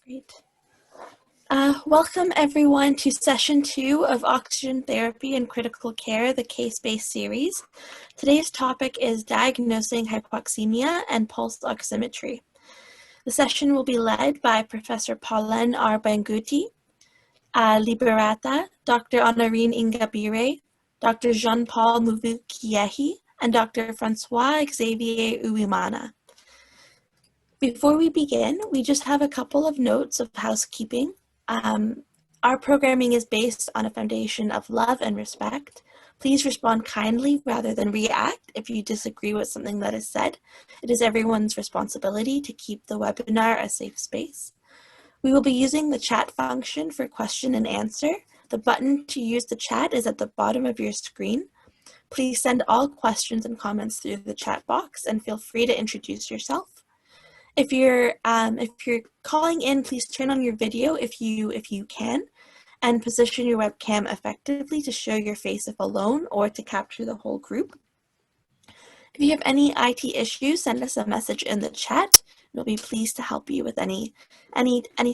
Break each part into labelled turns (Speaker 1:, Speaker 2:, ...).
Speaker 1: Great. Welcome everyone to session 2 of Oxygen Therapy and Critical Care, the case-based series. Today's topic is Diagnosing Hypoxemia and Pulse Oximetry. The session will be led by Professor Pauline R. Banguti, Liberata, Dr. Honorine Ingabire, Dr. Jean-Paul Muvukiehi, and Dr. Francois Xavier Uwimana. Before we begin, we just have a couple of notes of housekeeping. Our programming is based on a foundation of love and respect. Please respond kindly rather than react if you disagree with something that is said. It is everyone's responsibility to keep the webinar a safe space. We will be using the chat function for question and answer. The button to use the chat is at the bottom of your screen. Please send all questions and comments through the chat box and feel free to introduce yourself. If you're calling in, please turn on your video if you can, and position your webcam effectively to show your face if alone or to capture the whole group. If you have any IT issues, send us a message in the chat. We'll be pleased to help you with any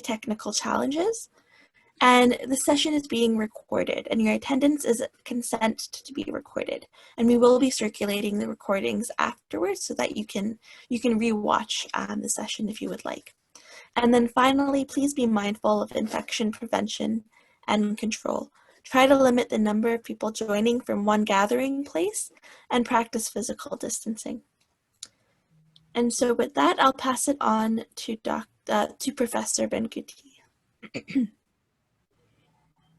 Speaker 1: technical challenges. And the session is being recorded, and your attendance is consent to be recorded. And we will be circulating the recordings afterwards so that you can rewatch the session if you would like. And then finally, please be mindful of infection prevention and control. Try to limit the number of people joining from one gathering place and practice physical distancing. And so with that, I'll pass it on to Professor Banguti.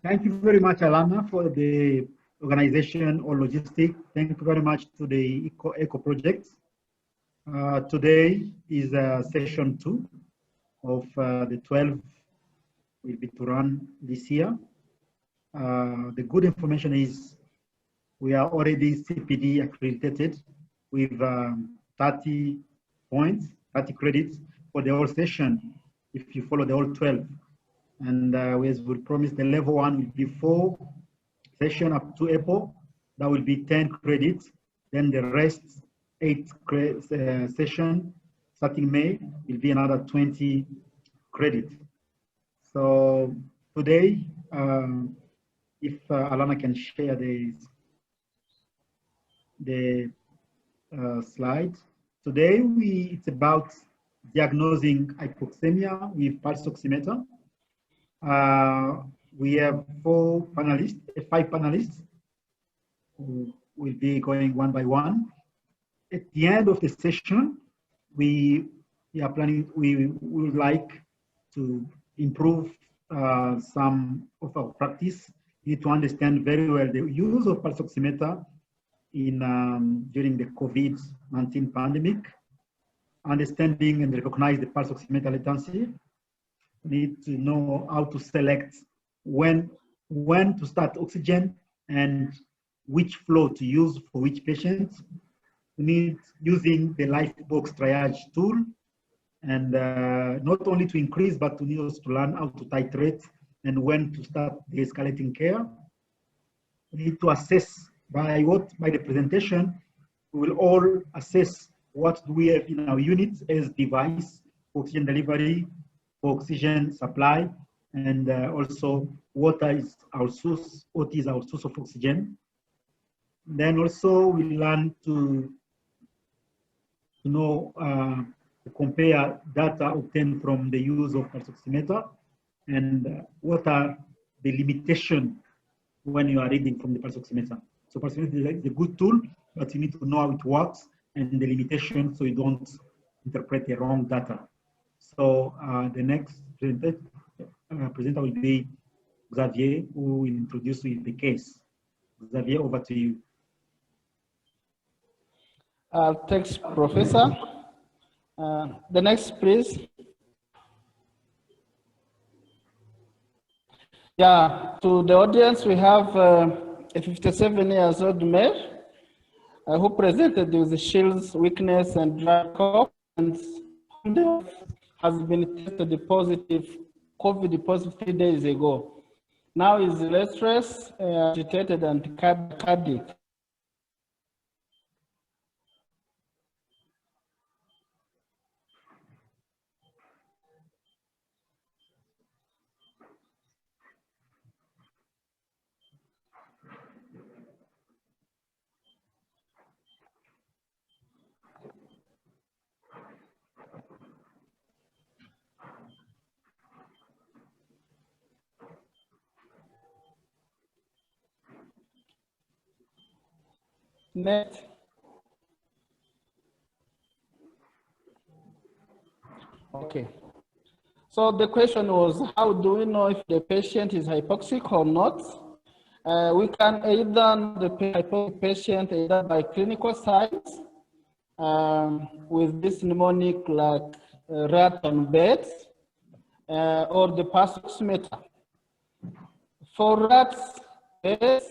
Speaker 2: Thank you very much, Alana, for the organization or logistics. Thank you very much to the ECO project. Today is session 2 of the 12 will be to run this year. The good information is we are already CPD accredited with 30 points, 30 credits for the whole session if you follow the whole 12. And as we promised, the level 1 will be 4 sessions up to April. That will be 10 credits. Then the rest 8 sessions starting May will be another 20 credits. So today, if Alana can share the slide. Today it's about diagnosing hypoxemia with pulse oximeter. We have 5 panelists who will be going one by one. At the end of the session, we would like to improve some of our practice. We need to understand very well the use of pulse oximeter during the COVID-19 pandemic, understanding and recognize the pulse oximeter latency. We need to know how to select when to start oxygen and which flow to use for which patient. We need using the Lifebox triage tool, and not only to increase, but we need also to learn how to titrate and when to start the escalating care. We need to assess by the presentation. We will all assess what do we have in our unit as device for oxygen delivery, for oxygen supply, and also what is our source of oxygen. Then also we learn to know to compare data obtained from the use of pulse oximeter and what are the limitations when you are reading from the pulse oximeter. So pulse oximeter is a good tool, but you need to know how it works and the limitations so you don't interpret the wrong data. So the next presenter will be Xavier, who will introduce you the case. Xavier, over to you.
Speaker 3: Thanks, Professor. The next, please. Yeah, to the audience, we have a 57-year-old male who presented with shills, weakness, and dry cough, and has been tested positive, COVID positive 3 days ago. Now is restless, agitated, and cardiac. Next. Okay. So the question was, how do we know if the patient is hypoxic or not? We can either know the hypoxic patient either by clinical signs with this mnemonic like rat on bed or the pulse oximeter. For rats, beds,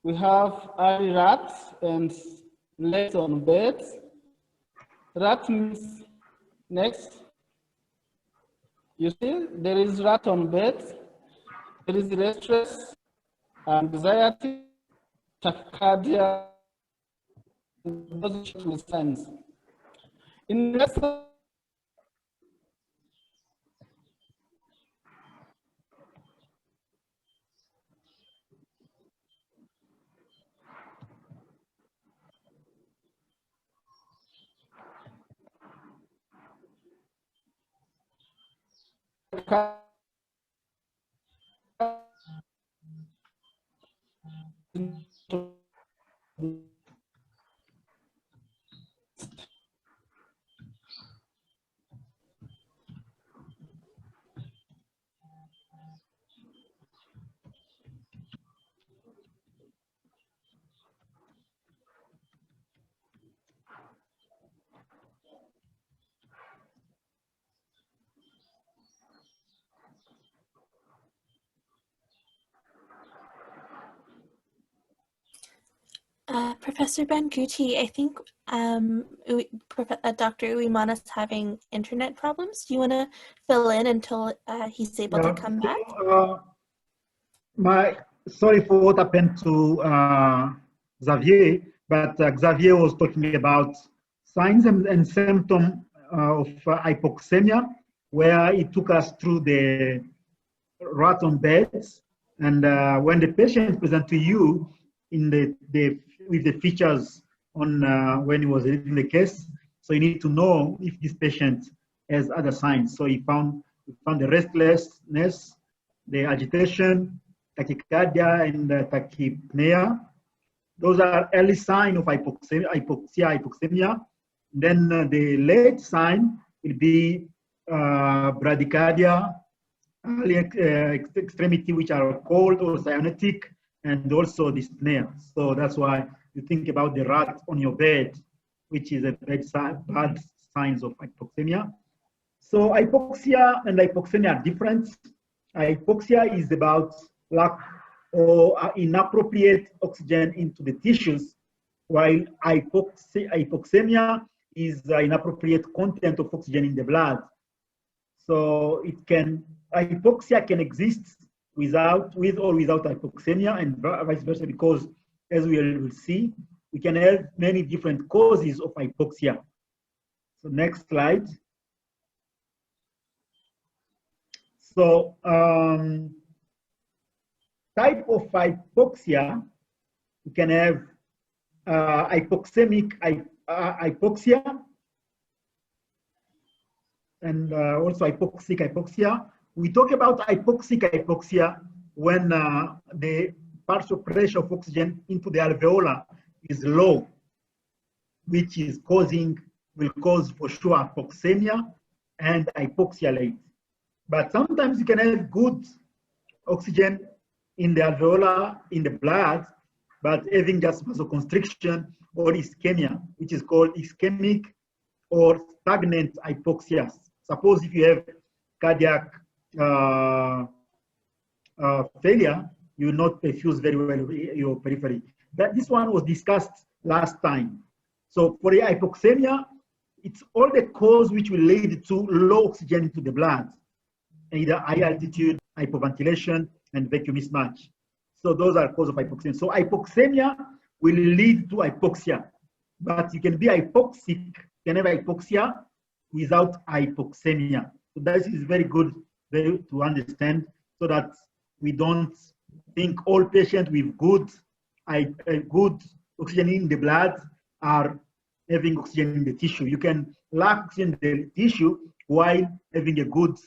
Speaker 3: we have early rats and late on beds. Rat means next. You see, there is rat on bed, there is restless, anxiety, tachycardia, those with signs. In rest
Speaker 1: Professor Banguti, I think Dr. Uwimana is having internet problems. Do you want to fill in until he's able to come back?
Speaker 2: Sorry for what happened to Xavier, but Xavier was talking about signs and symptoms of hypoxemia, where he took us through the rat on beds, and when the patient presents to you in with the features on when he was reading the case, so you need to know if this patient has other signs. So he found the restlessness, the agitation, tachycardia, and tachypnea. Those are early signs of hypoxemia. Then the late sign will be bradycardia, early extremity, which are cold or cyanotic, and also dyspnea. So that's why you think about the rat on your bed, which is a bad signs of hypoxemia. So hypoxia and hypoxemia are different. Hypoxia is about lack or inappropriate oxygen into the tissues, while hypoxemia is inappropriate content of oxygen in the blood. So hypoxia can exist with or without hypoxemia, and vice versa, because as we will see, we can have many different causes of hypoxia. So next slide. So type of hypoxia, we can have hypoxemic hypoxia, and also hypoxic hypoxia. We talk about hypoxic hypoxia when the partial pressure of oxygen into the alveolar is low, which will cause for sure hypoxemia and hypoxia late. But sometimes you can have good oxygen in the alveolar, in the blood, but having just vasoconstriction or ischemia, which is called ischemic or stagnant hypoxia. Suppose if you have cardiac failure, you will not perfuse very well your periphery. This one was discussed last time. So for the hypoxemia, it's all the cause which will lead to low oxygen into the blood, either high altitude, hypoventilation, and vacuum mismatch. So those are cause of hypoxemia. So hypoxemia will lead to hypoxia, but you can be hypoxic, you can have hypoxia without hypoxemia. So that is very good to understand, so that we don't think all patients with good oxygen in the blood are having oxygen in the tissue. You can lack oxygen in the tissue while having a good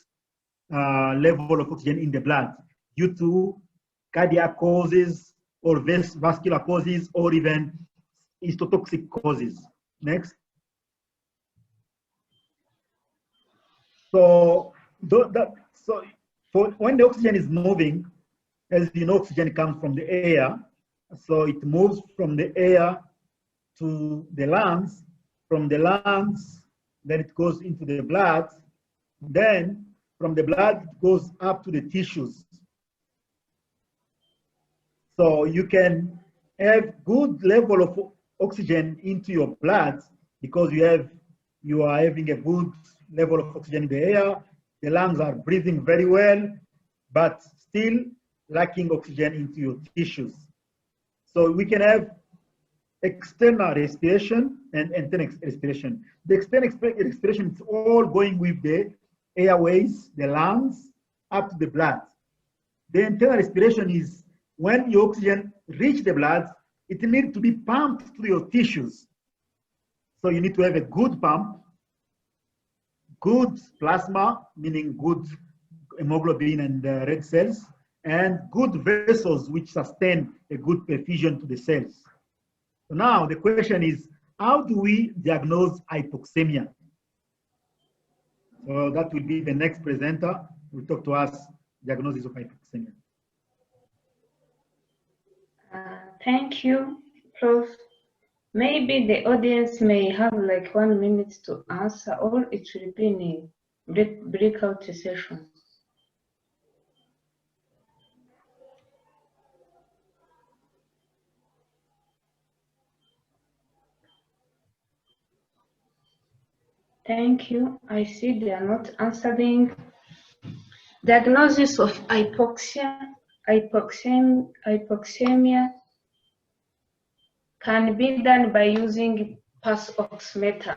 Speaker 2: level of oxygen in the blood due to cardiac causes or vascular causes or even histotoxic causes. Next. So, when the oxygen is moving, as you know, oxygen comes from the air. So it moves from the air to the lungs. From the lungs, then it goes into the blood. Then from the blood, it goes up to the tissues. So you can have good level of oxygen into your blood because you are having a good level of oxygen in the air. The lungs are breathing very well, but still lacking oxygen into your tissues. So we can have external respiration and internal respiration. The external respiration is all going with the airways, the lungs, up to the blood. The internal respiration is when your oxygen reaches the blood, it needs to be pumped to your tissues. So you need to have a good pump, good plasma, meaning good hemoglobin and red cells, and good vessels which sustain a good perfusion to the cells. So now the question is, how do we diagnose hypoxemia? So that will be the next presenter who will talk to us, diagnosis of hypoxemia.
Speaker 4: Thank you, Prof. Maybe the audience may have like 1 minute to answer, or it will be in a breakout session. Thank you. I see they are not answering. Diagnosis of hypoxemia can be done by using pulse oximeter.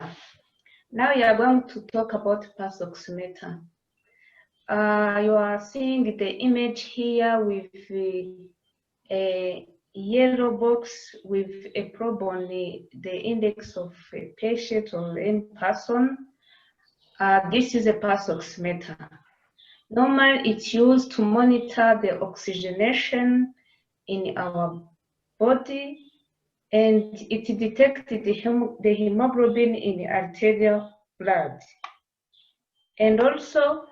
Speaker 4: Now we are going to talk about pulse oximeter. You are seeing the image here with a yellow box with a probe on the index of a patient or any person. This is a pulse oximeter. Normally, it's used to monitor the oxygenation in our body, and it detects the hemoglobin in the arterial blood. And also,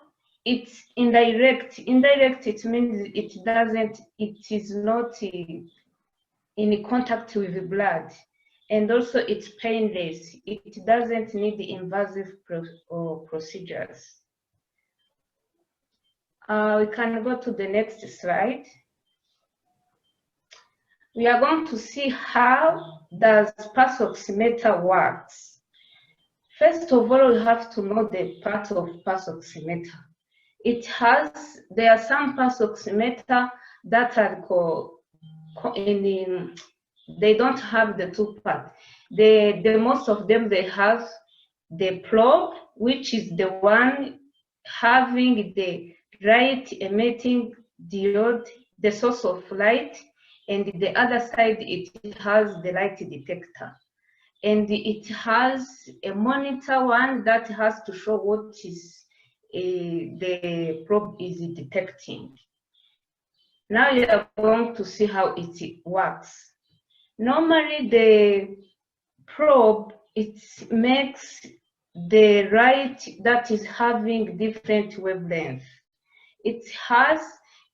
Speaker 4: it's indirect. Indirect, it means it is not in contact with the blood. And also, it's painless. It doesn't need the invasive procedures. We can go to the next slide. We are going to see how does pulse oximeter works. First of all, we have to know the part of pulse oximeter. There are some pulse oximeter that are they don't have the two parts. The most of them, they have the probe, which is the one having the light emitting diode, the source of light, and the other side it has the light detector. And it has a monitor one that has to show what is the probe is detecting. Now you are going to see how it works. Normally the probe, it makes the light that is having different wavelengths. It has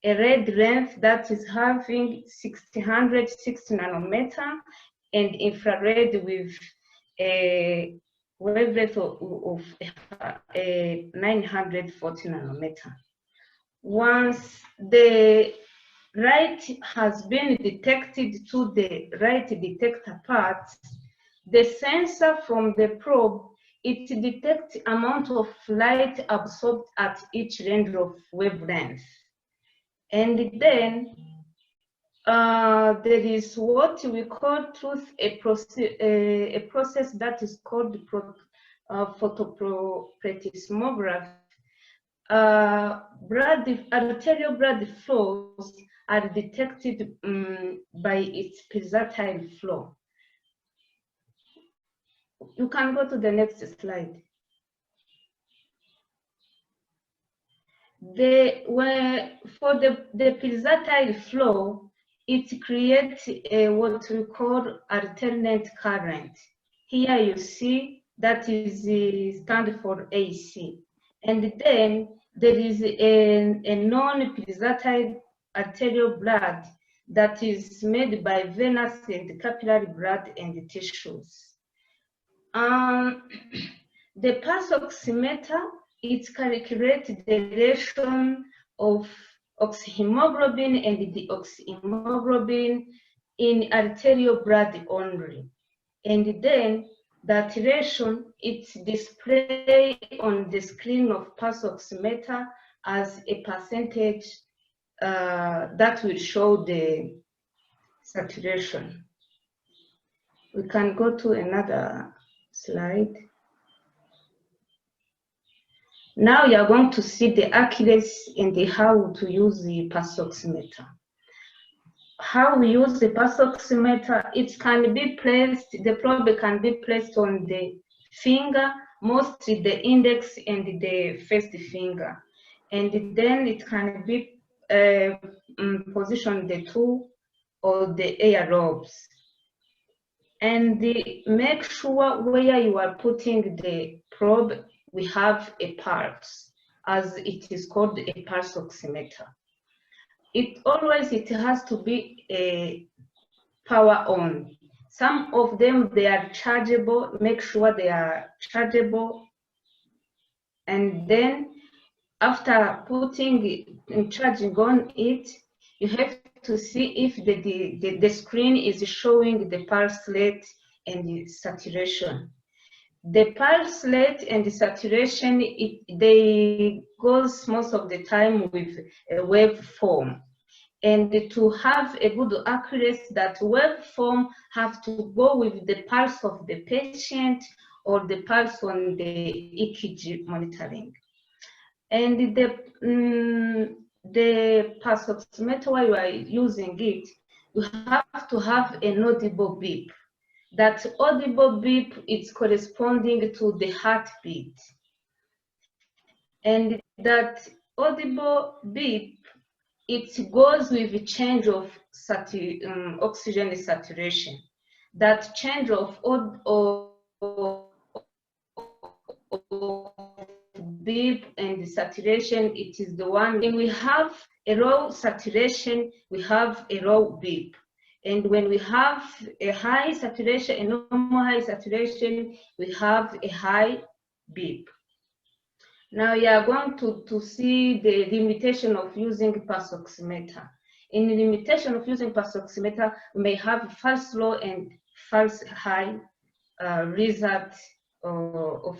Speaker 4: a red length that is having 1660 nanometer and infrared with a wavelength of 940 nanometer. Once the light has been detected to the light detector part, the sensor from the probe, it detects amount of light absorbed at each range of wavelength. And then there is what we call a process that is called photoplethysmography. Arterial blood flows are detected by its pulsatile flow. You can go to the next slide. For the pulsatile flow, it creates what we call alternate current. Here you see that is stand for AC. And then there is a non-pulsatile arterial blood that is made by venous and capillary blood and tissues. The pulse oximeter, it calculates the relation of oxyhemoglobin and the oxyhemoglobin in arterial blood only. And then that relation, it's displayed on the screen of pulse oximeter as a percentage that will show the saturation. We can go to another slide. Now you are going to see the accuracy and how to use the pulse oximeter. How we use the pulse oximeter, it can be placed, the probe can be placed on the finger, mostly the index and the first finger. And then it can be positioned the two or the air lobes. And make sure where you are putting the probe, we have a pulse, as it is called a pulse oximeter. It has to be a power on. Some of them, they are chargeable. Make sure they are chargeable. And then after putting and charging on it, you have to see if the screen is showing the pulse rate and the saturation. The pulse rate and the saturation, they goes most of the time with a waveform. And to have a good accuracy, that waveform have to go with the pulse of the patient or the pulse on the EKG monitoring. And the pulse oximeter, while you are using it, you have to have an audible beep. That audible beep is corresponding to the heartbeat. And that audible beep, it goes with a change of oxygen saturation. That change of beep and saturation, it is the one. When we have a low saturation, we have a low beep. And when we have a high saturation, a normal high saturation, we have a high beep. Now you are going to see the limitation of using pulse oximeter. In the limitation of using pulse oximeter, we may have false low and false high result on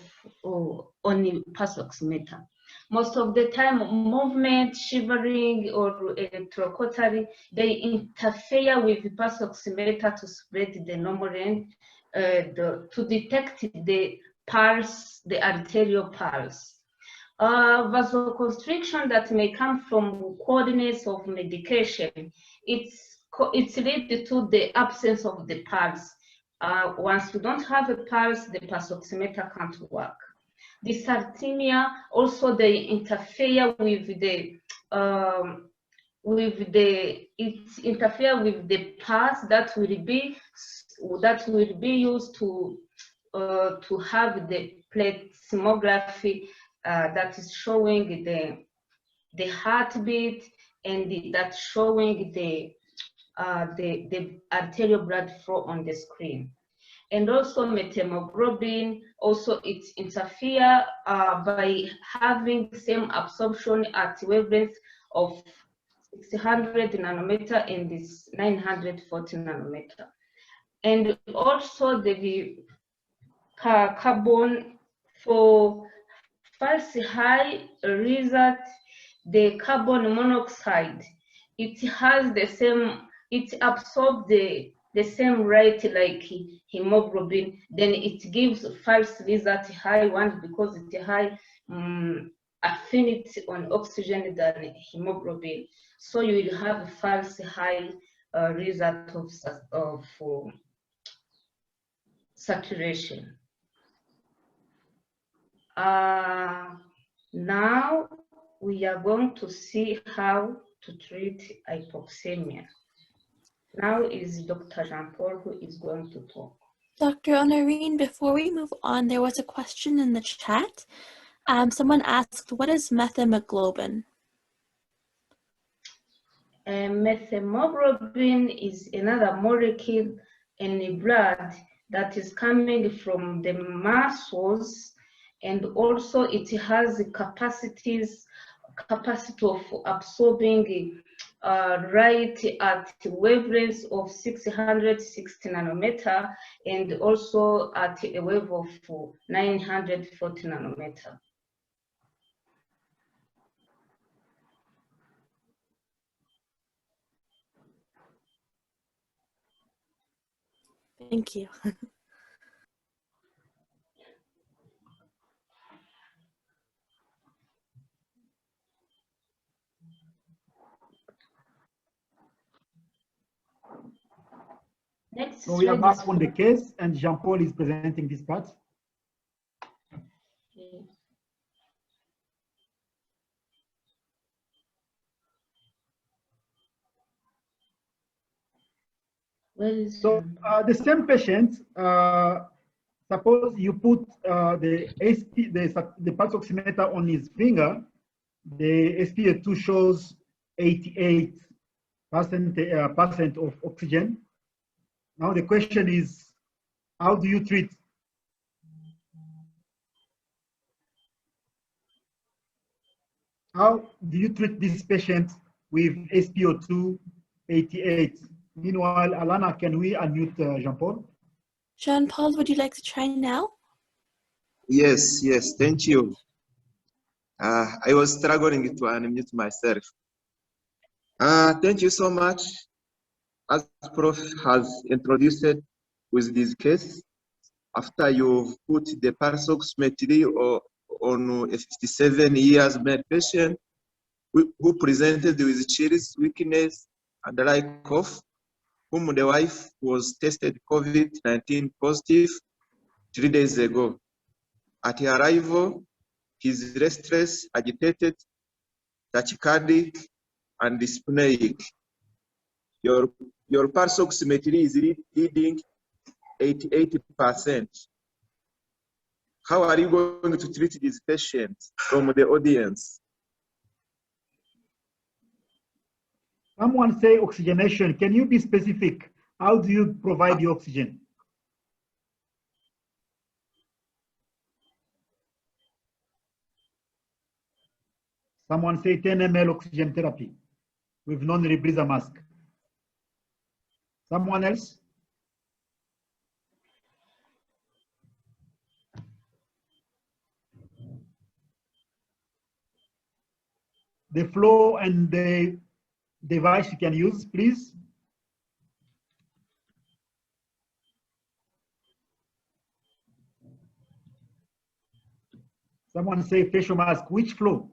Speaker 4: the pulse oximeter. Most of the time, movement, shivering, or electrocautery, they interfere with the pulse oximeter to spread the normal range to detect the pulse, the arterial pulse. Vasoconstriction that may come from coordinates of medication, it's related to the absence of the pulse. Once you don't have a pulse, the pulse oximeter can't work. Dysarthmia, also they interfere with the pulse that will be used to have the plethysmography that is showing the heartbeat and that's showing the arterial blood flow on the screen. And also methymoglobin, also it interfere by having the same absorption at wavelength of 600 nanometer and this 940 nanometer. And also the carbon for false high result, the carbon monoxide, it has the same, it absorbs the same rate like hemoglobin, then it gives false result high one because it's high affinity on oxygen than hemoglobin. So you will have false high result of saturation. Now we are going to see how to treat hypoxemia. Now is Dr. Jean-Paul who is going to talk.
Speaker 1: Dr. Honorine, before we move on, there was a question in the chat. Someone asked, what is methymoglobin?
Speaker 4: Methymoglobin is another molecule in the blood that is coming from the muscles, and also it has the capacity of absorbing light at wavelengths of 660 nanometer and also at a wave of 940 nanometer.
Speaker 1: Thank you.
Speaker 4: Next
Speaker 2: So we are
Speaker 4: slide
Speaker 2: back
Speaker 4: is
Speaker 2: on the case, and Jean-Paul is presenting this part. So the same patient, suppose you put the pulse oximeter on his finger, the SpO2 shows 88% of oxygen. Now the question is, how do you treat? How do you treat this patient with SpO2 88? Meanwhile, Alana, can we unmute Jean-Paul?
Speaker 1: Jean-Paul, would you like to try now?
Speaker 5: Yes, thank you. I was struggling to unmute myself. Thank you so much. As Prof has introduced it with this case, after you've put the pulse oximetry on a 57 years male patient who presented with chills, weakness, and the like cough, whom the wife was tested COVID-19 positive 3 days ago. At her arrival, he's restless, agitated, tachycardic, and dyspneic. Your pulse oximetry is reading 88%. How are you going to treat this patient from the audience?
Speaker 2: Someone say oxygenation. Can you be specific? How do you provide the oxygen? Someone say 10 ml oxygen therapy with non-rebreather mask. Someone else? The flow and the device you can use, please. Someone say facial mask. Which flow?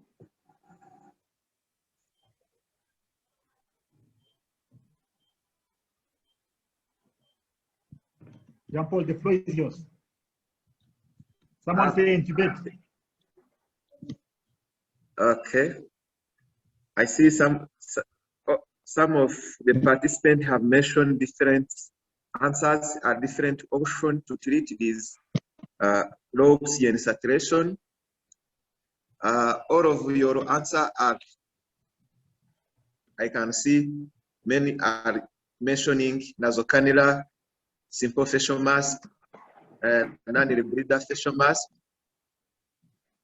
Speaker 2: Jean-Paul, the floor is yours. Someone say intubate.
Speaker 5: Okay. I see some of the participants have mentioned different answers or different options to treat this low oxygen saturation. All of your answers are, I can see many are mentioning nasocannula, simple facial mask, and non-rebreather facial mask.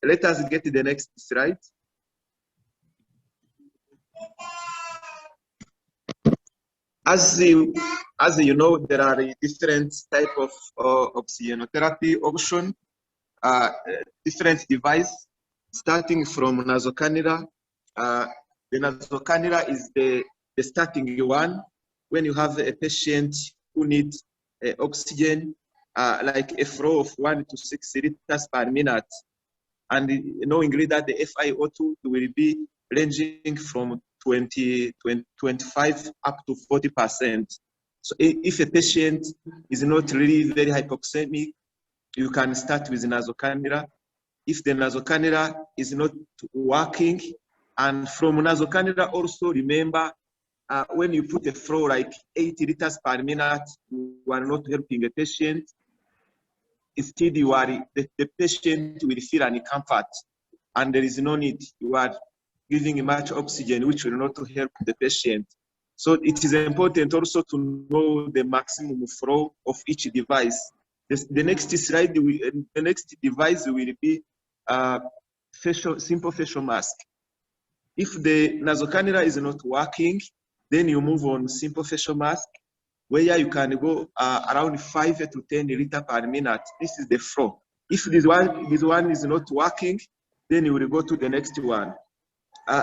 Speaker 5: Let us get to the next slide. As you know, there are different type of oxygenotherapy option, different device, starting from nasocannula. The nasocannula is the starting one when you have a patient who needs oxygen, like a flow of 1 to 6 liters per minute, and knowing that the FiO2 will be ranging from 25 up to 40%. So if a patient is not really very hypoxemic, you can start with nasocannula. If the nasocannula is not working, and from nasocannula also remember when you put a flow like 80 liters per minute, you are not helping a patient. Instead, the patient will feel uncomfort, and there is no need. You are giving much oxygen, which will not help the patient. So it is important also to know the maximum flow of each device. The next slide, the next device will be simple facial mask. If the nasocannula is not working, then you move on simple facial mask, where you can go around 5 to 10 liters per minute. This is the flow. If this one is not working, then you will go to the next one.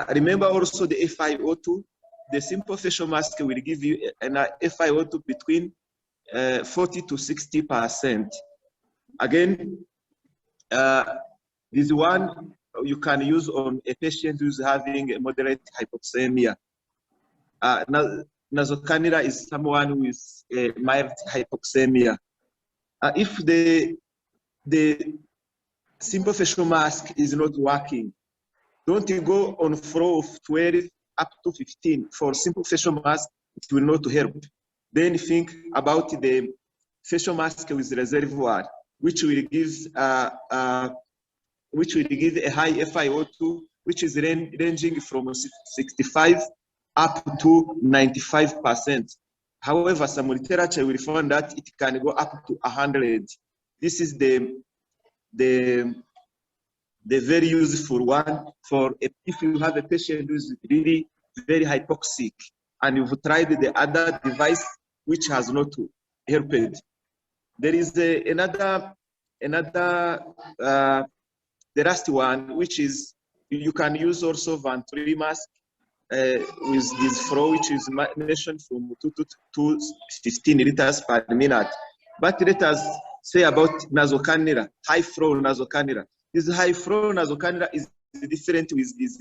Speaker 5: Remember also the FiO2. The simple facial mask will give you an FiO2 between 40 to 60%. Again, this one you can use on a patient who's having a moderate hypoxemia. Nasocannula is someone with a mild hypoxemia. If the simple facial mask is not working, don't you go on flow of 12 up to 15 for simple facial mask, it will not help. Then think about the facial mask with reservoir, which will give a high FiO2, which is ranging from 65 up to 95%. However, some literature will find that it can go up to 100. This is the very useful one for if you have a patient who is really very hypoxic and you've tried the other device which has not helped. There is the last one, which is you can use also Venturi mask with this flow, which is mentioned from 2 to 15 liters per minute. But let us say about nasocannula, high flow nasocannula. This high flow nasocannula is different with this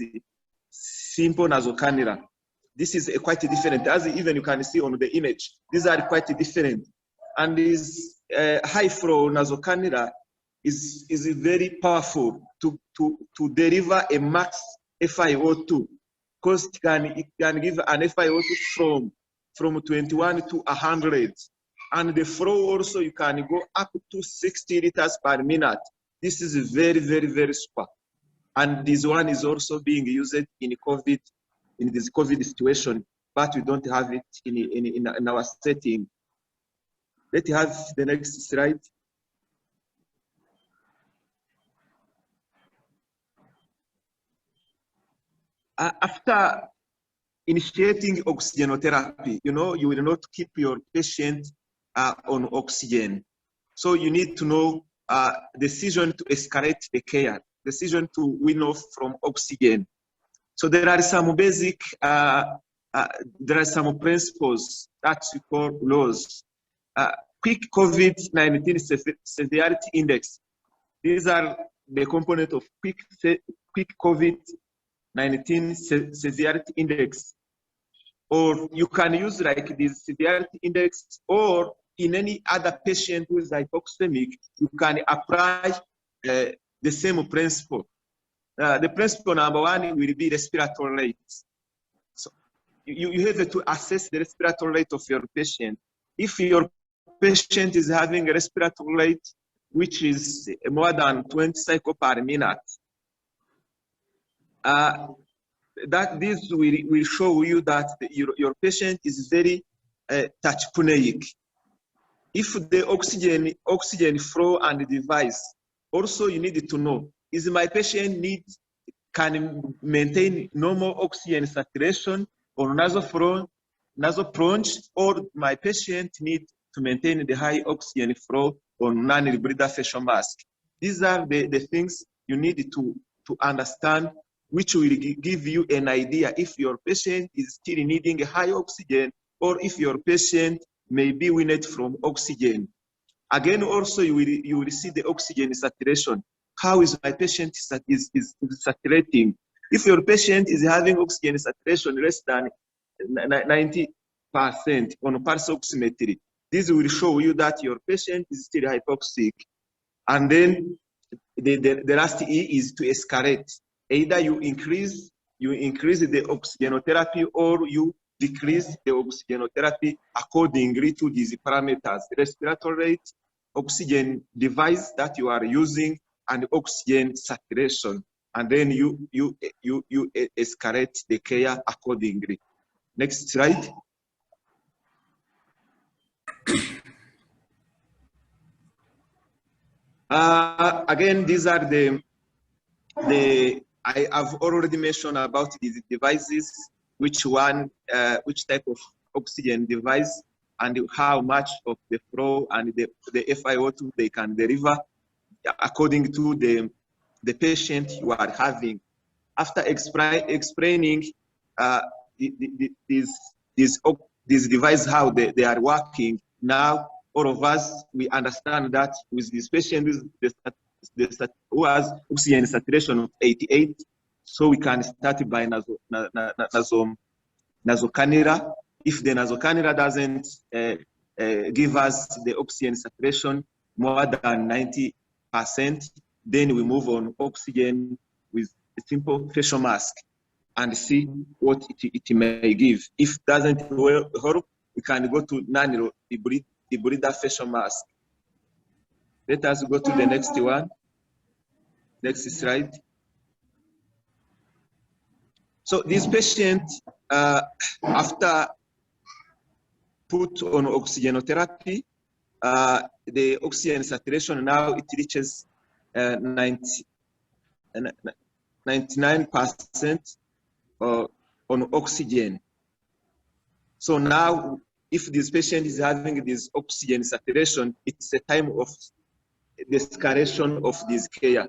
Speaker 5: simple nasocannula. This is quite different, as even you can see on the image. These are quite different. And this high flow nasocannula is very powerful to deliver a max FiO2, because it can give an FiO2 from 21 to 100. And the flow also, you can go up to 60 liters per minute. This is very, very, very super. And this one is also being used in COVID, in this COVID situation, but we don't have it in our setting. Let's have the next slide. After initiating oxygenotherapy, you will not keep your patient on oxygen. So you need to know decision to escalate the care, decision to wean off from oxygen. So there are some basic, there are some principles that we call laws. Quick COVID-19 severity index. These are the component of quick COVID-19 severity index. Or you can use like this severity index, or in any other patient who is hypoxemic, you can apply the same principle. The principle number one will be respiratory rate. So you have to assess the respiratory rate of your patient. If your patient is having a respiratory rate which is more than 20 cycles per minute, that this will show you that your patient is very tachypneic. If the oxygen flow and the device, also you need to know, is my patient can maintain normal oxygen saturation or nasopharynx, or my patient need to maintain the high oxygen flow on non-rebreather facial mask. These are the things you need to understand, which will give you an idea if your patient is still needing a high oxygen, or if your patient may be weaned from oxygen. Again, also you will see the oxygen saturation. How is my patient is saturating? If your patient is having oxygen saturation less than 90% on pulse oximetry, this will show you that your patient is still hypoxic. And then the last E is to escalate. Either you increase the oxygenotherapy, or you decrease the oxygenotherapy accordingly to these parameters: respiratory rate, oxygen device that you are using, and oxygen saturation. And then you escalate the care accordingly. Next slide. Again, these are I have already mentioned about these devices, which type of oxygen device, and how much of the flow and the FiO2 they can deliver according to the patient you are having. After explaining these devices, how they are working, now all of us, we understand that with this patient who has oxygen saturation of 88, so we can start by nasocannula. If the nasocannula doesn't give us the oxygen saturation more than 90%, then we move on oxygen with a simple facial mask and see what it may give. If it doesn't help, we can go to non-debrider facial mask. Let us go to the next one. Next slide. So this patient, after put on oxygenotherapy, the oxygen saturation now it reaches 99% on oxygen. So now, if this patient is having this oxygen saturation, it's a time of the escalation of this care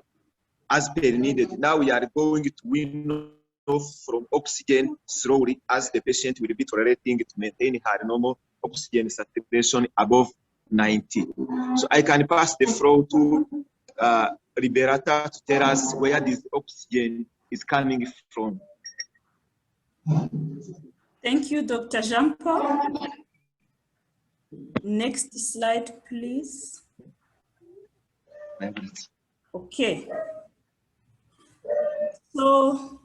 Speaker 5: as per needed. Now we are going to wean off from oxygen slowly as the patient will be tolerating to maintain her normal oxygen saturation above 90. So I can pass the floor to Liberata to tell us where this oxygen is coming from.
Speaker 6: Thank you, Dr. Jean-Paul. Next slide, please. Okay. So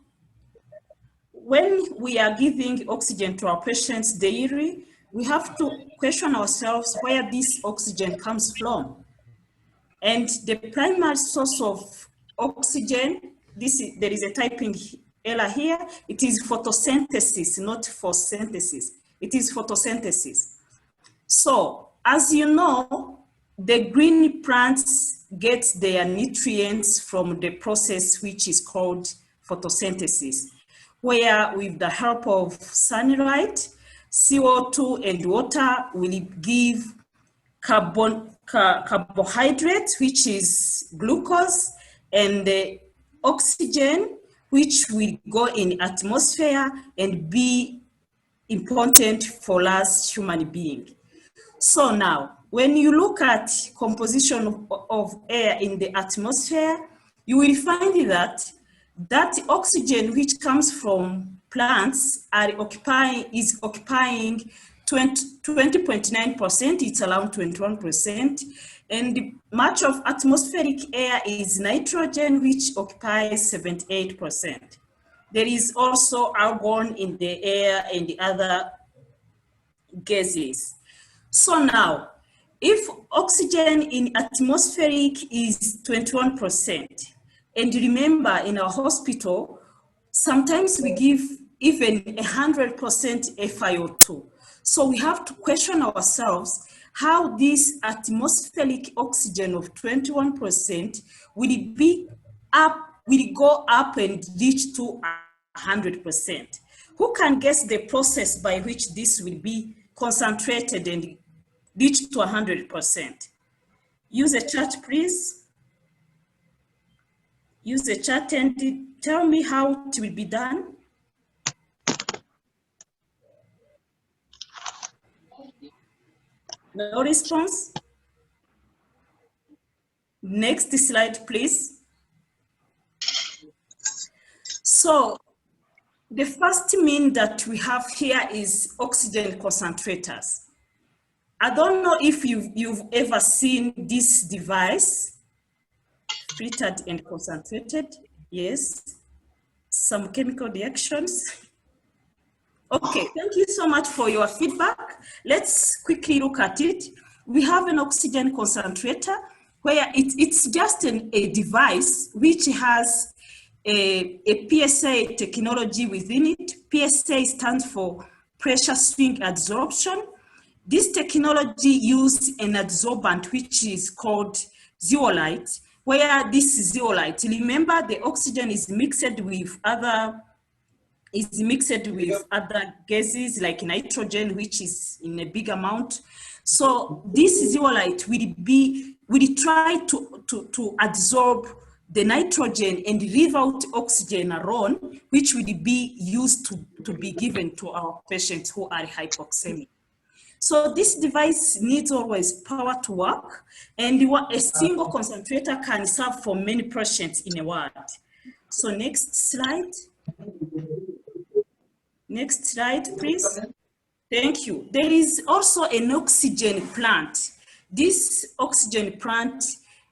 Speaker 6: when we are giving oxygen to our patients daily, we have to question ourselves where this oxygen comes from. And the primary source of oxygen, there is a typing error here. It is photosynthesis, not photosynthesis. It is photosynthesis. So, as you know, the green plants get their nutrients from the process which is called photosynthesis, where with the help of sunlight, CO2 and water will give carbohydrates, which is glucose, and the oxygen, which will go in atmosphere and be important for us human beings. So now, when you look at composition of air in the atmosphere, you will find that oxygen which comes from plants is occupying 20.9%, it's around 21%, and much of atmospheric air is nitrogen, which occupies 78%. There is also argon in the air and the other gases. So now, if oxygen in atmospheric is 21%, and remember in our hospital, sometimes we give even 100% FiO2. So we have to question ourselves how this atmospheric oxygen of 21% will go up and reach to 100%. Who can guess the process by which this will be concentrated and reach to 100%? Use a chart, please. Use the chart and tell me how it will be done. No response? Next slide, please. So the first mean that we have here is oxygen concentrators. I don't know if you've ever seen this device, filtered and concentrated. Yes, some chemical reactions. Okay, thank you so much for your feedback. Let's quickly look at it. We have an oxygen concentrator where it's just a device which has a PSA technology within it. PSA stands for pressure swing adsorption. This technology used an adsorbent which is called zeolite, where this zeolite, remember the oxygen is mixed with other gases like nitrogen, which is in a big amount. So this zeolite will try to absorb the nitrogen and leave out oxygen alone, which will be used to be given to our patients who are hypoxemic. So this device needs always power to work, and a single concentrator can serve for many patients in a ward. So next slide. Next slide, please. Thank you. There is also an oxygen plant. This oxygen plant,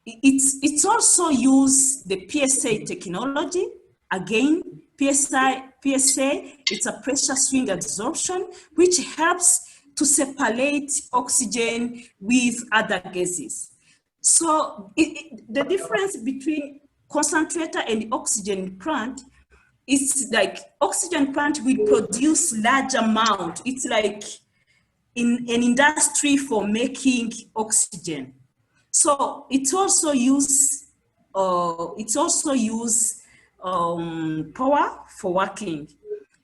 Speaker 6: it's also use the PSA technology. Again, PSA, it's a pressure swing adsorption, which helps to separate oxygen with other gases. So the difference between concentrator and oxygen plant, it's like oxygen plant will produce large amount. It's like in an industry for making oxygen. So it's also use power for working.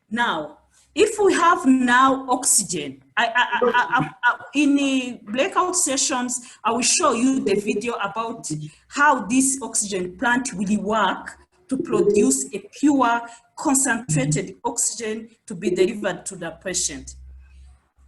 Speaker 6: Now, if we have now oxygen, in the breakout sessions, I will show you the video about how this oxygen plant will work to produce a pure concentrated oxygen to be delivered to the patient.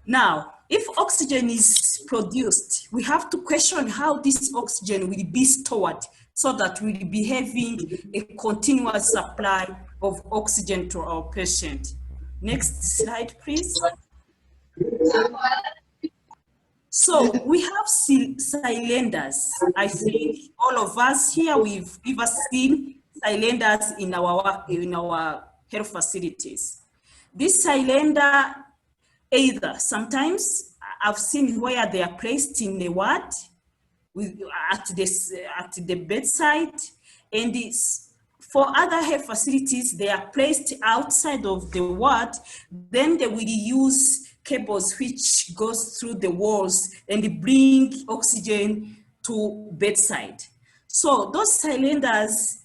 Speaker 6: Now, if oxygen is produced, we have to question how this oxygen will be stored so that we'll be having a continuous supply of oxygen to our patient. Next slide, please. So we have cylinders. I think all of us here, we've ever seen cylinders in our health facilities. This cylinder, either sometimes I've seen where they are placed in the ward at the bedside, and for other health facilities, they are placed outside of the ward. Then they will use cables which goes through the walls and bring oxygen to bedside. So those cylinders,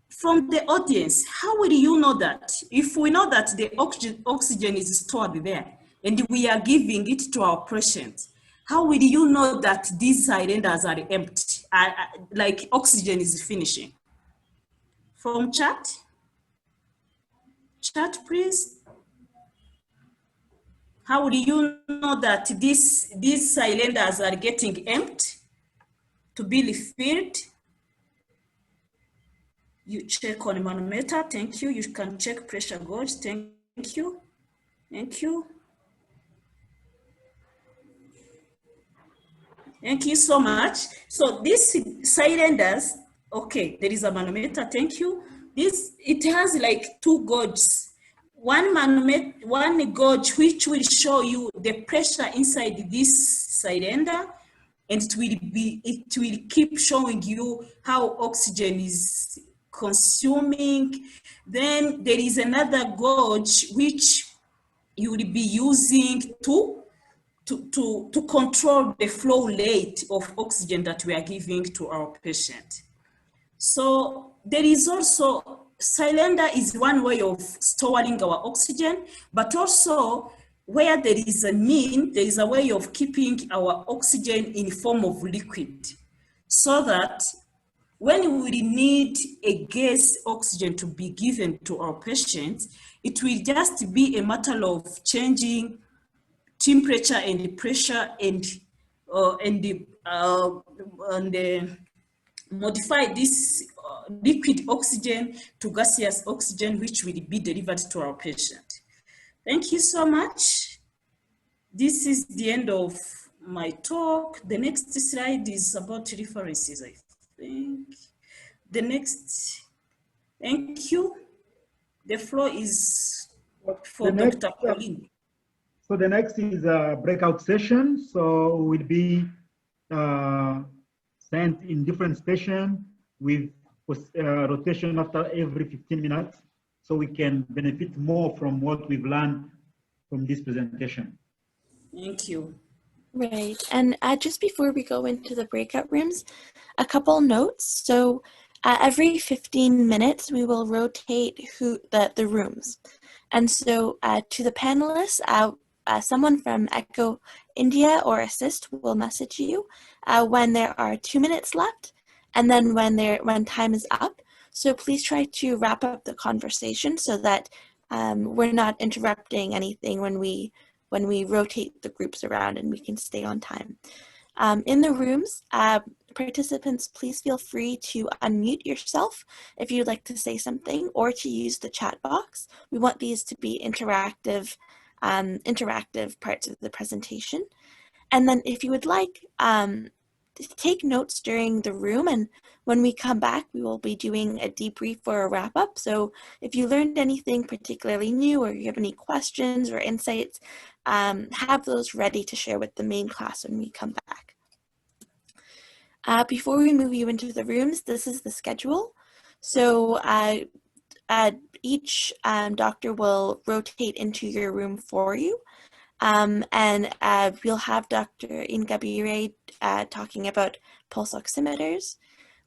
Speaker 6: from the audience, how will you know that? If we know that the oxygen is stored there and we are giving it to our patients, how will you know that these cylinders are empty, like oxygen is finishing? From chat? Chat, please. How will you know that these cylinders are getting empty to be refilled? You check on manometer, thank you. You can check pressure gauge, thank you. Thank you. Thank you so much. So these cylinders, okay, there is a manometer, thank you. It has like two gauges. One gauge which will show you the pressure inside this cylinder, and it will keep showing you how oxygen is consuming. Then there is another gauge which you will be using to control the flow rate of oxygen that we are giving to our patient. So there is also, cylinder is one way of storing our oxygen, but also where there is a mean, there is a way of keeping our oxygen in form of liquid, so that when we need a gas oxygen to be given to our patients, it will just be a matter of changing temperature and pressure and modify this liquid oxygen to gaseous oxygen, which will be delivered to our patient. Thank you so much. This is the end of my talk. The next slide is about references, I think. The next, thank you. The floor is for Dr. Pauline.
Speaker 2: So the next is a breakout session. So we'll be sent in different station with rotation after every 15 minutes, so we can benefit more from what we've learned from this presentation.
Speaker 6: Thank you.
Speaker 1: Right, and just before we go into the breakout rooms, a couple notes. So every 15 minutes, we will rotate the rooms. And so to the panelists, someone from Echo India or Assist will message you when there are 2 minutes left, and then when time is up. So please try to wrap up the conversation so that we're not interrupting anything when we rotate the groups around, and we can stay on time. In the rooms, participants, please feel free to unmute yourself if you'd like to say something, or to use the chat box. We want these to be interactive parts of the presentation. And then if you would like, take notes during the room, and when we come back, we will be doing a debrief or a wrap up. So if you learned anything particularly new, or you have any questions or insights, have those ready to share with the main class when we come back. Before we move you into the rooms, this is the schedule. So each doctor will rotate into your room for you. And we'll have Dr. Ingabire talking about pulse oximeters.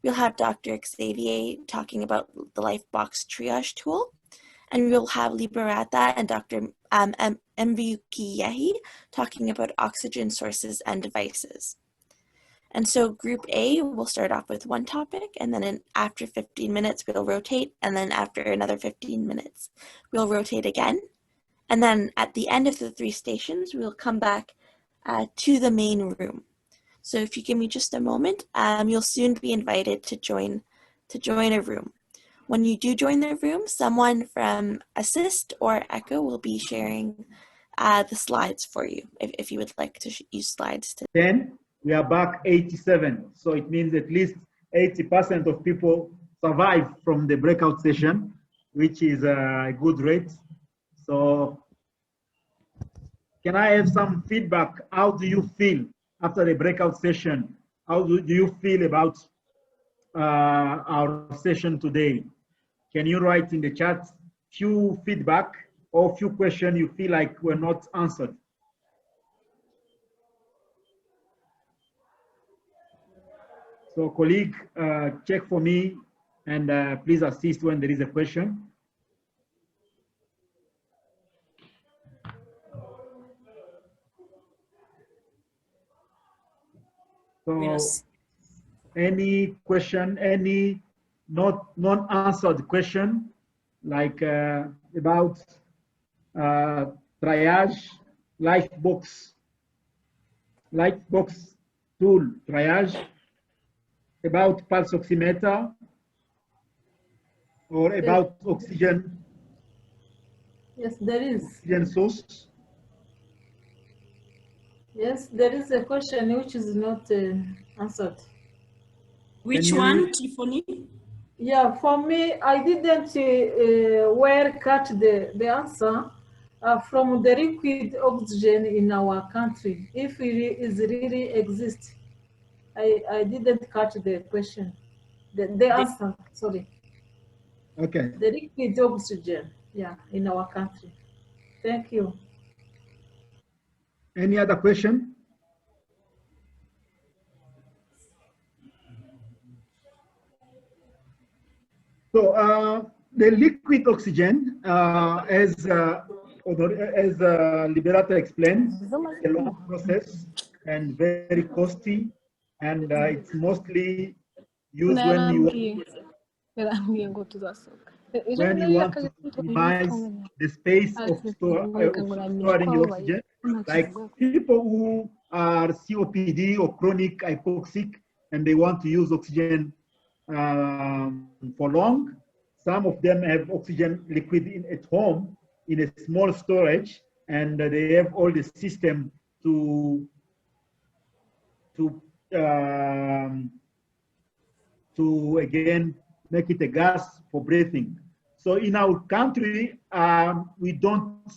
Speaker 1: We'll have Dr. Xavier talking about the LifeBox triage tool. And we'll have Liberata and Dr. Mvukiehi talking about oxygen sources and devices. And so group A will start off with one topic, and then after 15 minutes, we'll rotate. And then after another 15 minutes, we'll rotate again. And then at the end of the 3 stations, we'll come back to the main room. So if you give me just a moment, you'll soon be invited to join a room. When you do join the room, someone from Assist or Echo will be sharing the slides for you, if you would like to use slides.
Speaker 2: Then we are back 87. So it means at least 80% of people survive from the breakout session, which is a good rate. So can I have some feedback? How do you feel after the breakout session? How do you feel about our session today? Can you write in the chat few feedback or few questions you feel like were not answered? So colleague, check for me, and please assist when there is a question. So
Speaker 6: Yes.
Speaker 2: any question, any non-answered question, like about triage, LifeBox tool triage, about pulse oximeter, or about oxygen.
Speaker 7: Yes, there is.
Speaker 2: Oxygen source.
Speaker 7: Yes, there is a question which is not answered.
Speaker 6: Which one, Tiffany?
Speaker 7: Yeah, for me, I didn't cut the answer from the liquid oxygen in our country, if it is really exist. I didn't catch the question, the answer, sorry.
Speaker 2: Okay.
Speaker 7: The liquid oxygen, yeah, in our country. Thank you.
Speaker 2: Any other question? So the liquid oxygen, as Liberata explained, a long process and very costly, and it's mostly used when you want to minimize the space of storing the oxygen. Like people who are COPD or chronic hypoxic, and they want to use oxygen for long. Some of them have oxygen liquid at home in a small storage, and they have all the system to again make it a gas for breathing. So in our country, we don't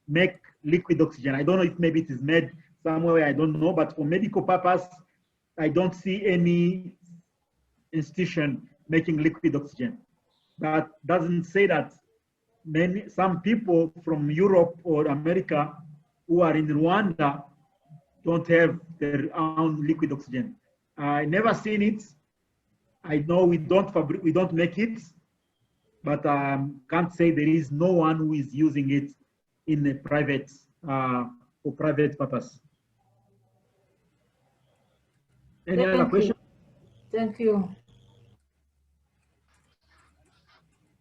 Speaker 2: make liquid oxygen. I don't know if maybe it is made somewhere, I don't know, but for medical purpose, I don't see any institution making liquid oxygen. That doesn't say that some people from Europe or America who are in Rwanda don't have their own liquid oxygen. I never seen it. I know we don't make it, but can't say there is no one who is using it in a private for private purpose. Any other question?
Speaker 7: Thank you.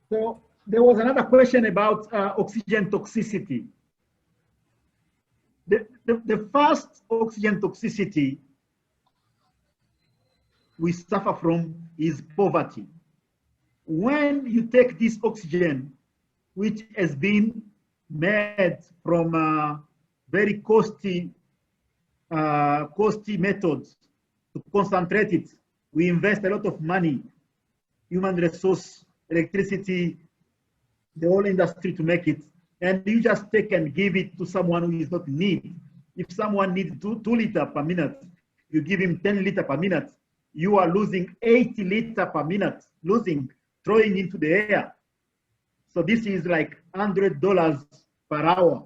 Speaker 2: So there was another question about oxygen toxicity. The first oxygen toxicity we suffer from is poverty. When you take this oxygen, which has been made from very costly methods to concentrate it, we invest a lot of money, human resource, electricity, the whole industry to make it, and you just take and give it to someone who is not in need. If someone needs 2 liters per minute, you give him 10 liters per minute, you are losing 80 liters per minute, throwing into the air. So this is like $100 per hour,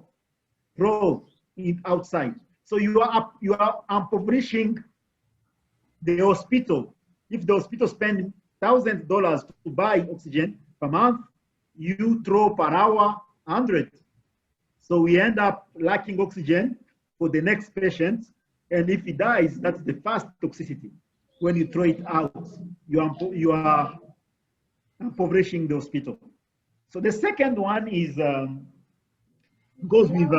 Speaker 2: throw it outside. So you are impoverishing the hospital. If the hospital spends $1,000 to buy oxygen per month, you throw per hour 100. So we end up lacking oxygen for the next patient. And if he dies, that's the first toxicity. When you throw it out, you are impoverishing the hospital. So the second one is goes with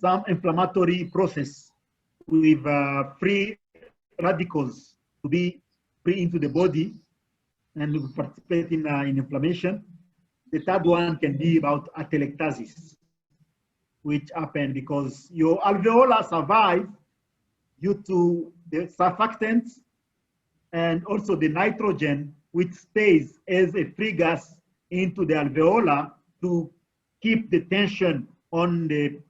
Speaker 2: some inflammatory process with free radicals to be free into the body and participate in inflammation. The third one can be about atelectasis, which happen because your alveolar survive due to the surfactants and also the nitrogen, which stays as a free gas into the alveolar to keep the tension on the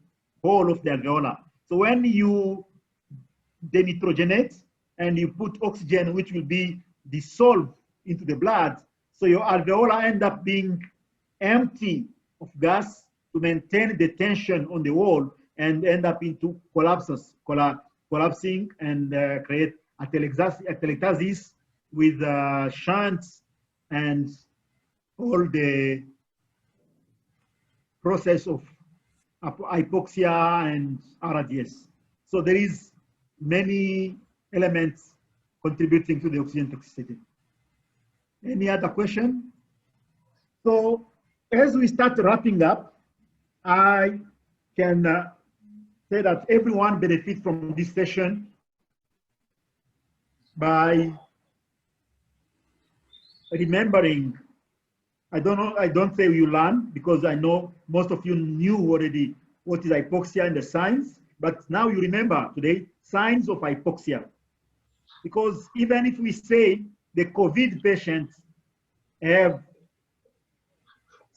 Speaker 2: whole of the alveolar. So when you denitrogenate and you put oxygen, which will be dissolved into the blood, so your alveolar end up being empty of gas to maintain the tension on the wall and end up into collapsing and create atelectasis with shunts and all the process of hypoxia and RDS. So there is many elements contributing to the oxygen toxicity. Any other question? So as we start wrapping up, I can say that everyone benefits from this session by remembering. I don't say you learn, because I know most of you knew already what is hypoxia and the signs, but now you remember today signs of hypoxia. Because even if we say the COVID patients have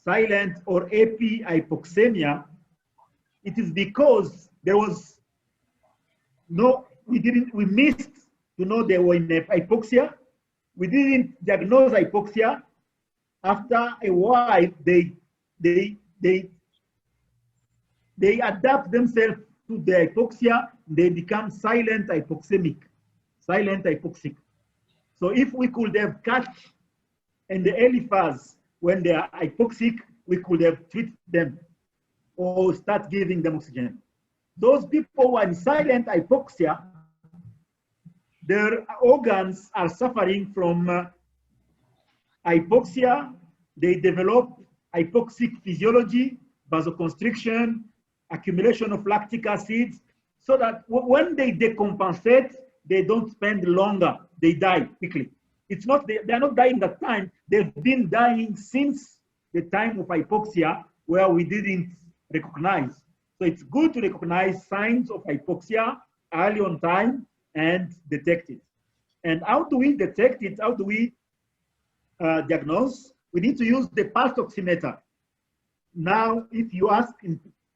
Speaker 2: silent or AP hypoxemia, it is because there was we missed to know they were in hypoxia. We didn't diagnose hypoxia. After a while, they adapt themselves to the hypoxia. They become silent hypoxic. So if we could have catch in the early phase when they are hypoxic, we could have treated them or start giving them oxygen. Those people who are in silent hypoxia, their organs are suffering from hypoxia. They develop hypoxic physiology, vasoconstriction, accumulation of lactic acid, so that when they decompensate, they don't spend longer, they die quickly. It's not, they're not dying that time, they've been dying since the time of hypoxia where we didn't recognize. So it's good to recognize signs of hypoxia early on time and detect it. And how do we detect it? How do we diagnose? we need to use the pulse oximeter. Now, if you ask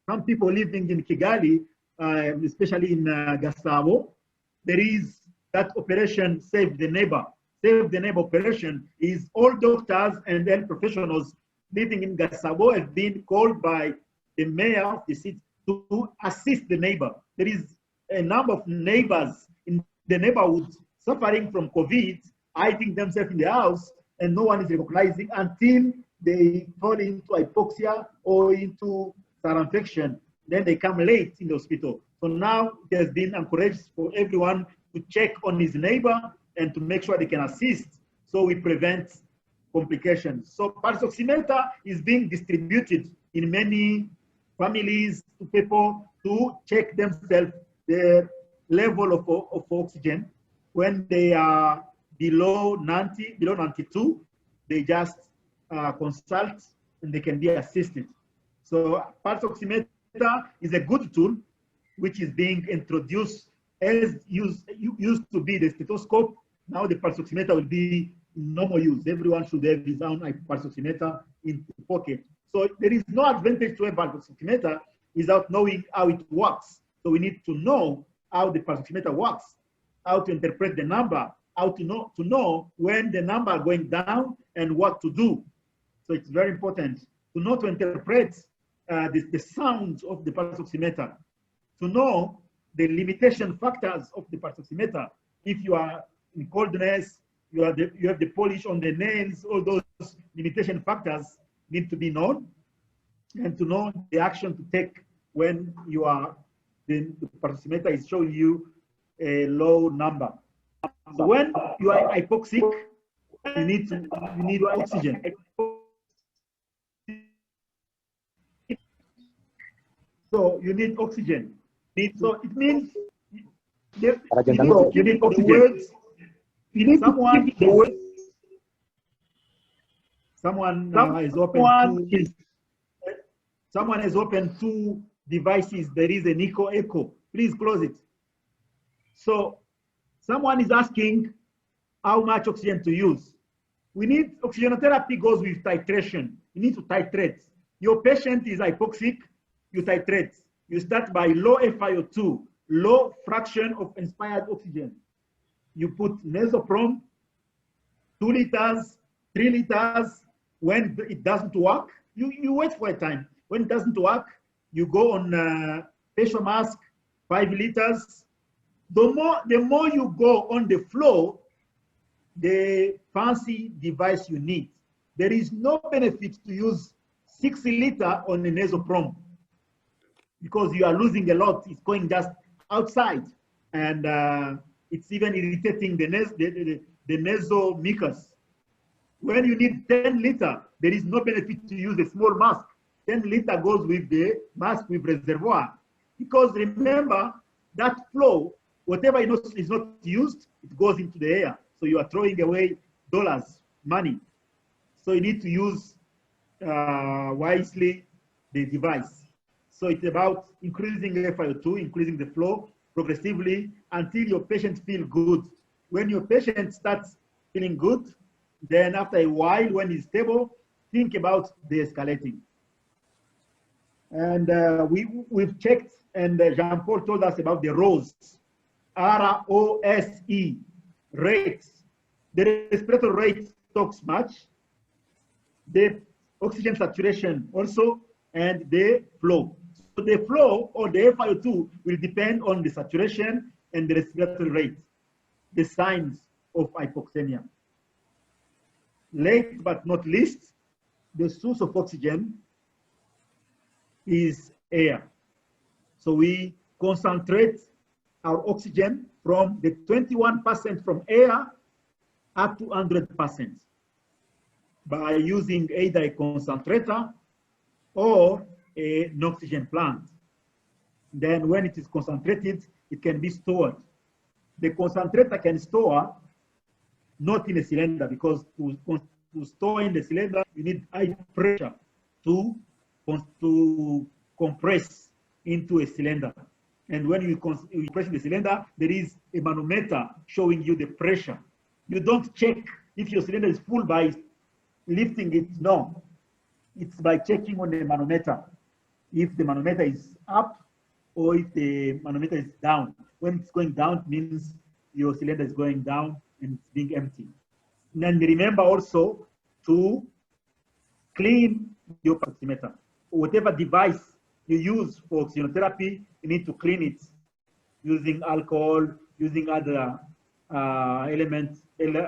Speaker 2: some people living in Kigali, especially in Gasabo, there is that operation Save the Neighbor. Save the Neighbor operation is all doctors and health professionals living in Gasabo have been called by the mayor of the city to assist the neighbor. There is a number of neighbors in the neighborhood suffering from COVID, hiding themselves in the house, and no one is recognizing until they fall into hypoxia or into viral infection. Then they come late in the hospital. So now it has been encouraged for everyone to check on his neighbor and to make sure they can assist so we prevent complications. So pulse oximeter is being distributed in many families to people to check themselves their level of oxygen. When they are below 90, below 92, they just consult and they can be assisted. So pulse oximeter is a good tool which is being introduced as used to be the stethoscope. Now the pulse oximeter will be in normal use. Everyone should have his own pulse oximeter in the pocket. So there is no advantage to a pulse oximeter without knowing how it works. So we need to know how the pulse oximeter works, how to interpret the number, how to know when the number are going down and what to do. So it's very important to know to interpret the sounds of the pulse oximeter, to know the limitation factors of the pulse oximeter. If you are in coldness, you have the polish on the nails, all those limitation factors need to be known, and to know the action to take when you are the pulse oximeter is showing you a low number. So when you are hypoxic, you need oxygen. So you need oxygen. So it means you need oxygen. Someone has opened two devices. There is an echo. Please close it. So someone is asking how much oxygen to use. We need oxygenotherapy goes with titration. You need to titrate. Your patient is hypoxic, you titrate. You start by low FiO2, low fraction of inspired oxygen. You put nasoprom, 2 liters, 3 liters. When it doesn't work, you wait for a time. When it doesn't work, you go on facial mask, 5 liters. The more you go on the flow, the fancy device you need. There is no benefit to use 6 liters on the nasoprom because you are losing a lot. It's going just outside, and it's even irritating the nasal mucus. When you need 10 liters, there is no benefit to use a small mask. 10 liters goes with the mask with reservoir. Because remember, that flow, whatever is not used, it goes into the air. So you are throwing away dollars, money. So you need to use wisely the device. So it's about increasing FiO2, increasing the flow progressively until your patient feels good. When your patient starts feeling good, then after a while, when he's stable, think about de-escalating. And we've checked, and Jean-Paul told us about the ROSE, R-O-S-E, rates. The respiratory rate talks much, the oxygen saturation also, and the flow. So the flow or the FiO2 will depend on the saturation and the respiratory rate, the signs of hypoxemia. Last but not least, the source of oxygen is air. So we concentrate our oxygen from the 21% from air up to 100% by using either a concentrator or an oxygen plant. Then when it is concentrated, it can be stored. The concentrator can store not in a cylinder, because to store in the cylinder, you need high pressure to compress into a cylinder. And when you press the cylinder, there is a manometer showing you the pressure. You don't check if your cylinder is full by lifting it, no. It's by checking on the manometer. If the manometer is up or if the manometer is down. When it's going down, it means your cylinder is going down and it's being empty. And then remember also to clean your oximeter. Whatever device you use for oxygenotherapy, you need to clean it using alcohol, using other elements,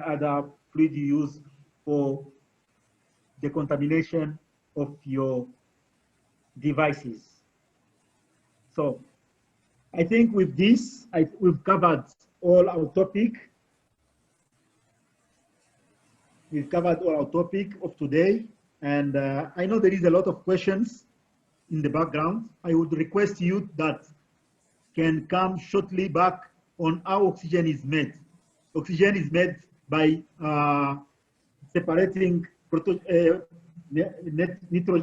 Speaker 2: other fluid you use for the contamination of your devices. So I think with this, we've covered all our topic. We've covered all our topic of today. And I know there is a lot of questions in the background. I would request you that can come shortly back on how oxygen is made. Oxygen is made by separating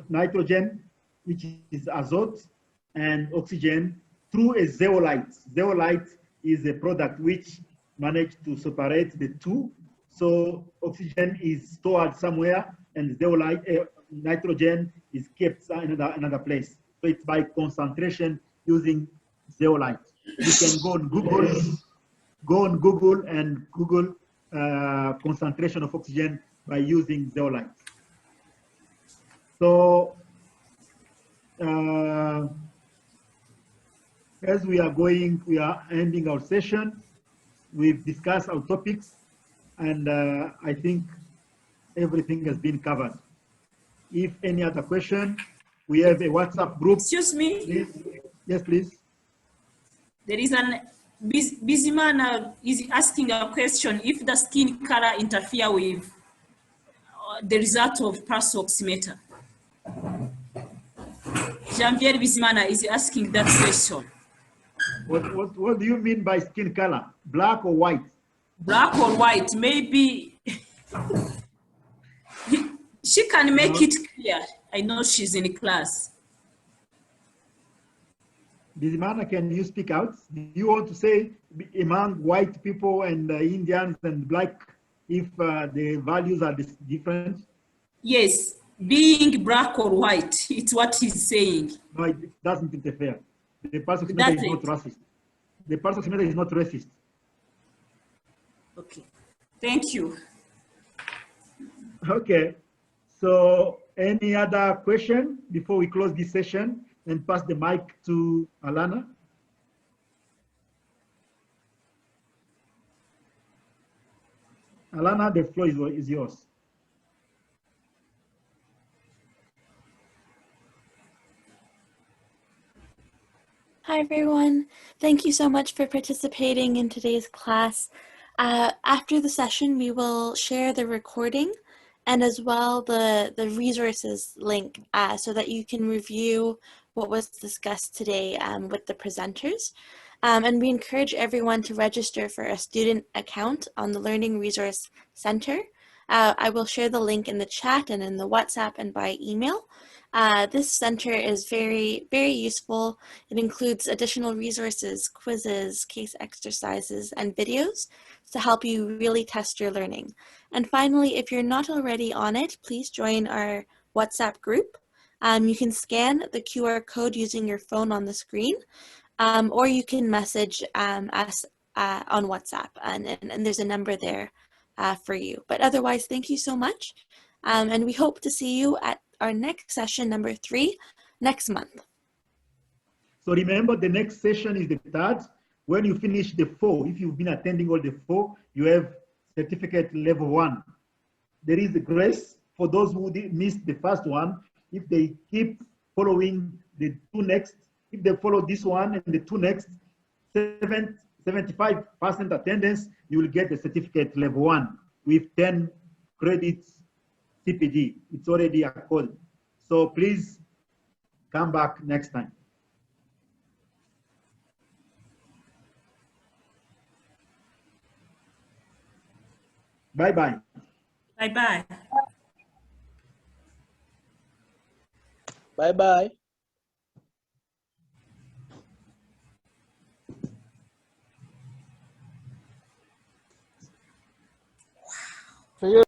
Speaker 2: nitrogen, which is azote, and oxygen through a zeolite. Zeolite is a product which managed to separate the two. So oxygen is stored somewhere and zeolite, nitrogen is kept in another place. So it's by concentration using zeolite. You can go on Google and Google concentration of oxygen by using zeolite. So as we are ending our session. We've discussed our topics, and I think everything has been covered. If any other question, we have a WhatsApp group.
Speaker 6: Excuse me.
Speaker 2: Please. Yes, please.
Speaker 6: There is an busy man is asking a question: if the skin color interfere with the result of pulse oximeter. Jean-Pierre Bizimana is asking that question.
Speaker 2: What do you mean by skin color? Black or white?
Speaker 6: Black or white? Maybe she can make it clear. I know she's in class.
Speaker 2: Bizimana, can you speak out? Do you want to say among white people and Indians and black, if the values are different?
Speaker 6: Yes, being black or white, it's what he's saying.
Speaker 2: No, it doesn't interfere. The pulse oximeter is not racist. The pulse oximeter is not racist.
Speaker 6: Okay, thank you.
Speaker 2: Okay, so any other question before we close this session and pass the mic to Alana? Alana, the floor is yours.
Speaker 1: Hi, everyone. Thank you so much for participating in today's class. After the session, we will share the recording and as well the resources link so that you can review what was discussed today with the presenters. And we encourage everyone to register for a student account on the Learning Resource Center. I will share the link in the chat and in the WhatsApp and by email. This center is very, very useful. It includes additional resources, quizzes, case exercises, and videos to help you really test your learning. And finally, if you're not already on it, please join our WhatsApp group. You can scan the QR code using your phone on the screen, or you can message us on WhatsApp, and there's a number there for you. But otherwise, thank you so much. And we hope to see you at our next session, number 3, next month.
Speaker 2: So remember, the next session is the 3rd. When you finish the 4, if you've been attending all the 4, you have certificate level 1. There is a grace for those who missed the first one. If they keep following the 2 next, if they follow this one and the 2 next, 75% attendance, you will get the certificate level 1 with 10 credits CPD. It's already accorded. So please come back next time. Bye-bye.
Speaker 6: Bye-bye.
Speaker 8: Bye-bye.
Speaker 3: For you.